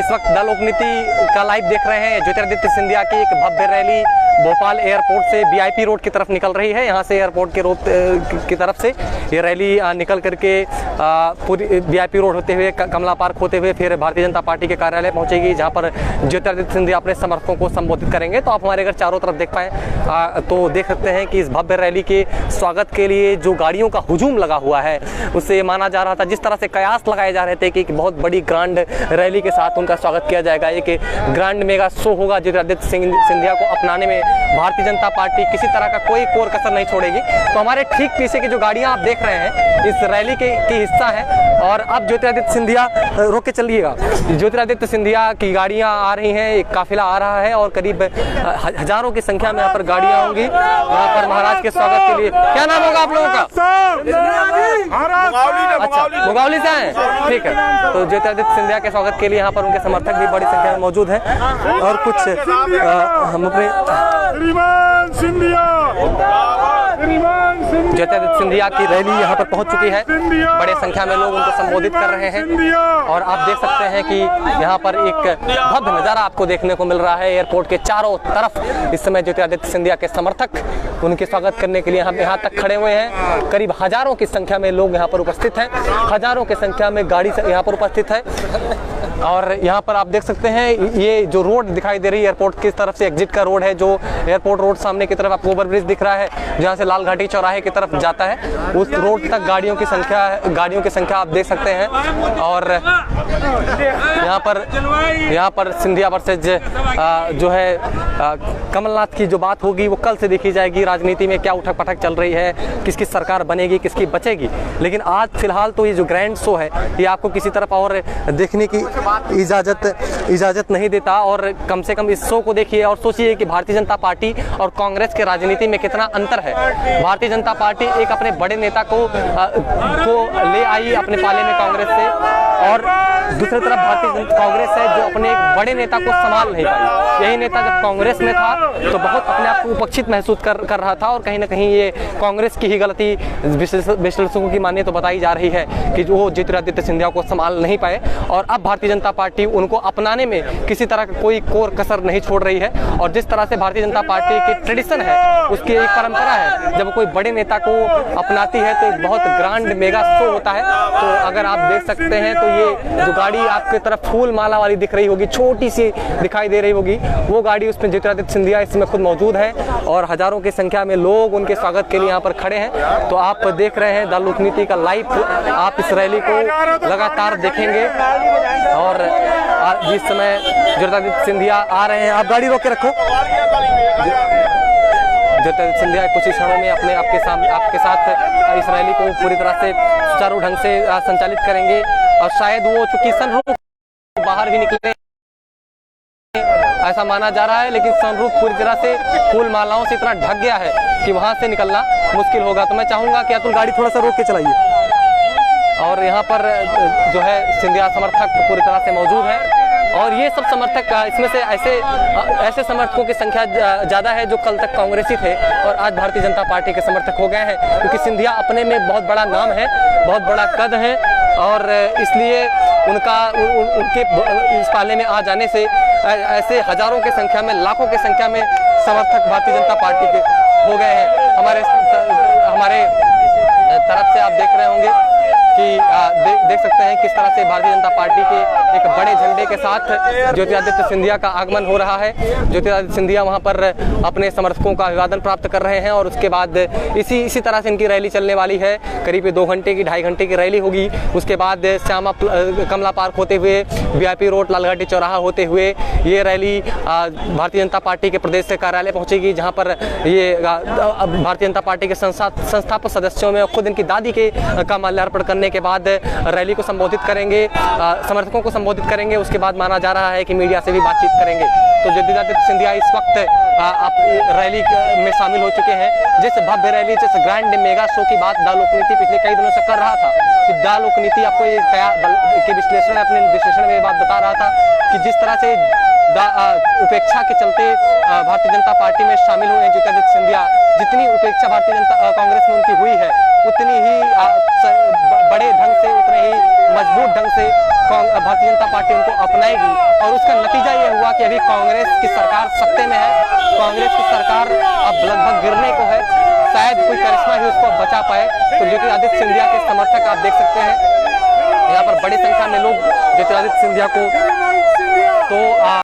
इस वक्त द लोकनीति का लाइव देख रहे हैं। ज्योतिरादित्य सिंधिया की एक भव्य रैली भोपाल एयरपोर्ट से वीआईपी रोड की तरफ निकल रही है। यहाँ से एयरपोर्ट के रोड की तरफ से ये रैली निकल करके पूरी वीआईपी रोड होते हुए कमला पार्क होते हुए फिर भारतीय जनता पार्टी के कार्यालय पहुंचेगी, जहाँ पर ज्योतिरादित्य सिंधिया अपने समर्थकों को संबोधित करेंगे। तो आप हमारे अगर चारों तरफ देख पाएँ तो देख सकते हैं कि इस भव्य रैली के स्वागत के लिए जो गाड़ियों का हुजूम लगा हुआ है, उससे माना जा रहा था, जिस तरह से कयास लगाए जा रहे थे कि बहुत बड़ी ग्रांड रैली के साथ उनका स्वागत किया जाएगा, एक ग्रांड मेगा शो होगा ज्योतिरादित्य सिंधिया को अपनाने में भारतीय जनता पार्टी किसी तरह का कोई कोर कसर नहीं छोड़ेगी। तो हमारे ठीक पीछे की जो गाड़ियां आप देख रहे हैं इस रैली की हिस्सा है। और अब ज्योतिरादित्य सिंधिया रोक के चलिएगा, ज्योतिरादित्य सिंधिया की गाड़ियां आ रही हैं, एक काफिला आ रहा है और करीब हजारों की संख्या में यहाँ पर गाड़ियां होंगी यहाँ पर महाराज के स्वागत के लिए। क्या नाम होगा आप लोगों का? अच्छा, मुगावली से हैं, ठीक है। तो ज्योतिरादित्य सिंधिया के स्वागत के लिए यहाँ पर उनके समर्थक भी बड़ी संख्या में मौजूद हैं और कुछ हम अपने ज्योतिरादित्य सिंधिया की रैली यहाँ पर पहुँच चुकी है। बड़े संख्या में लोग उनको संबोधित कर रहे हैं और आप देख सकते हैं कि यहाँ पर एक भव्य नज़ारा आपको देखने को मिल रहा है। एयरपोर्ट के चारों तरफ इस समय ज्योतिरादित्य सिंधिया के समर्थक उनके स्वागत करने के लिए यहाँ तक खड़े हुए हैं। करीब हजारों की संख्या में लोग यहाँ पर उपस्थित हैं, हजारों की संख्या में गाड़ी यहाँ पर उपस्थित है। और यहाँ पर आप देख सकते हैं ये जो रोड दिखाई दे रही है एयरपोर्ट की तरफ से एग्जिट का रोड है, जो एयरपोर्ट रोड सामने की तरफ आपको ओवरब्रिज दिख रहा है जहाँ से लाल घाटी चौराहे की तरफ जाता है, उस रोड तक गाड़ियों की संख्या आप देख सकते हैं। और यहाँ पर सिंधिया वर्सेज जो है कमलनाथ की जो बात होगी वो कल से देखी जाएगी। राजनीति में क्या उठक पटक चल रही है, किसकी सरकार बनेगी, किसकी बचेगी, लेकिन आज फिलहाल तो ये जो ग्रैंड शो है ये आपको किसी तरफ और देखने की इजाजत नहीं देता। और कम से कम इस शो को देखिए और सोचिए कि भारतीय जनता पार्टी और कांग्रेस के राजनीति में कितना अंतर है। भारतीय जनता पार्टी एक अपने बड़े नेता को ले आई अपने पाले में कांग्रेस से, और दूसरी तरफ भारतीय कांग्रेस है जो अपने एक बड़े नेता को संभाल नहीं पाई। यही नेता जब कांग्रेस में था तो बहुत अपने आप को उपक्षित महसूस कर रहा था और कहीं ना कहीं ये कांग्रेस की ही गलती विश्लेषकों की माने तो बताई जा रही है कि जो ज्योतिरादित्य सिंधिया को संभाल नहीं पाए। और अब भारतीय जनता पार्टी उनको अपनाने में किसी तरह का कोई कोर कसर नहीं छोड़ रही है। और जिस तरह से भारतीय जनता पार्टी की ट्रेडिशन है, उसकी एक परंपरा है, जब कोई बड़े नेता को अपनाती है तो एक बहुत ग्रांड मेगा शो होता है। तो अगर आप देख सकते हैं तो ये जो गाड़ी आपके तरफ फूल माला वाली दिख रही होगी, छोटी सी दिखाई दे रही होगी, वो गाड़ी उसमें ज्योतिरादित्य सिंधिया इसमें खुद मौजूद है और हजारों की संख्या में लोग उनके स्वागत के लिए यहाँ पर खड़े हैं। तो आप देख रहे हैं द लोकनीति का लाइव, आप इस रैली को लगातार देखेंगे। और जिस समय ज्योतिरादित्य सिंधिया आ रहे हैं, आप गाड़ी रोक के रखो, ज्योतिरादित्य सिंधिया कुछ ही क्षणों में आपके साथ इस रैली को पूरी तरह से सुचारू ढंग से संचालित करेंगे। और शायद वो चूंकि सनरूफ बाहर भी निकले ऐसा माना जा रहा है, लेकिन सनरूफ पूरी तरह से फूल मालाओं से इतना ढक गया है कि वहां से निकलना मुश्किल होगा। तो मैं चाहूंगा कि अतुल गाड़ी थोड़ा सा रोक के चलाइए। और यहाँ पर जो है सिंधिया समर्थक पूरी तरह से मौजूद है और ये सब समर्थक, इसमें से ऐसे समर्थकों की संख्या ज़्यादा है जो कल तक कांग्रेसी थे और आज भारतीय जनता पार्टी के समर्थक हो गए हैं, क्योंकि सिंधिया अपने में बहुत बड़ा नाम है, बहुत बड़ा कद है और इसलिए उनके इस पाले में आ जाने से ऐसे हजारों की संख्या में, लाखों की संख्या में समर्थक भारतीय जनता पार्टी के हो गए हैं। हमारे तरफ से आप देख रहे होंगे कि देख सकते हैं किस तरह से भारतीय जनता पार्टी के एक बड़े झंडे के साथ ज्योतिरादित्य सिंधिया का आगमन हो रहा है। ज्योतिरादित्य सिंधिया वहां पर अपने समर्थकों का अभिवादन प्राप्त कर रहे हैं और उसके बाद इसी तरह से इनकी रैली चलने वाली है। करीब 2 घंटे की 2.5 घंटे की रैली होगी। उसके बाद श्यामा कमला पार्क होते हुए वीआईपी रोड लालघाटी चौराहा होते हुए ये रैली भारतीय जनता पार्टी के प्रदेश से कार्यालय पहुंचेगी, जहां पर ये भारतीय जनता पार्टी के संस्थापक सदस्यों में खुद इनकी दादी का माल्यार्पण करने के बाद रैली को संबोधित करेंगे, समर्थकों को संबोधित करेंगे। उसके बाद माना जा रहा है कि मीडिया से भी बातचीत करेंगे। तो ज्योतिरादित्य सिंधिया इस वक्त रैली में शामिल हो चुके हैं। जिस भव्य रैली, जिस ग्रैंड मेगा शो की बात द लोकनीति पिछले कई दिनों से कर रहा था कि द लोकनीति आपको अपने विश्लेषण में बात बता रहा था कि जिस तरह से उपेक्षा के चलते भारतीय जनता पार्टी में शामिल हुए हैं ज्योतिरादित्य सिंधिया, जितनी उपेक्षा भारतीय जनता कांग्रेस में उनकी हुई है उतनी ही बड़े ढंग से, उतने ही मजबूत ढंग से भारतीय जनता पार्टी उनको अपनाएगी। और उसका नतीजा ये हुआ कि अभी कांग्रेस की सरकार सत्ते में है, कांग्रेस की सरकार अब लगभग गिरने को है, शायद कोई करिश्मा ही उसको बचा पाए। तो ज्योतिरादित्य सिंधिया के समर्थक आप देख सकते हैं यहाँ पर बड़ी संख्या में लोग ज्योतिरादित्य सिंधिया को तो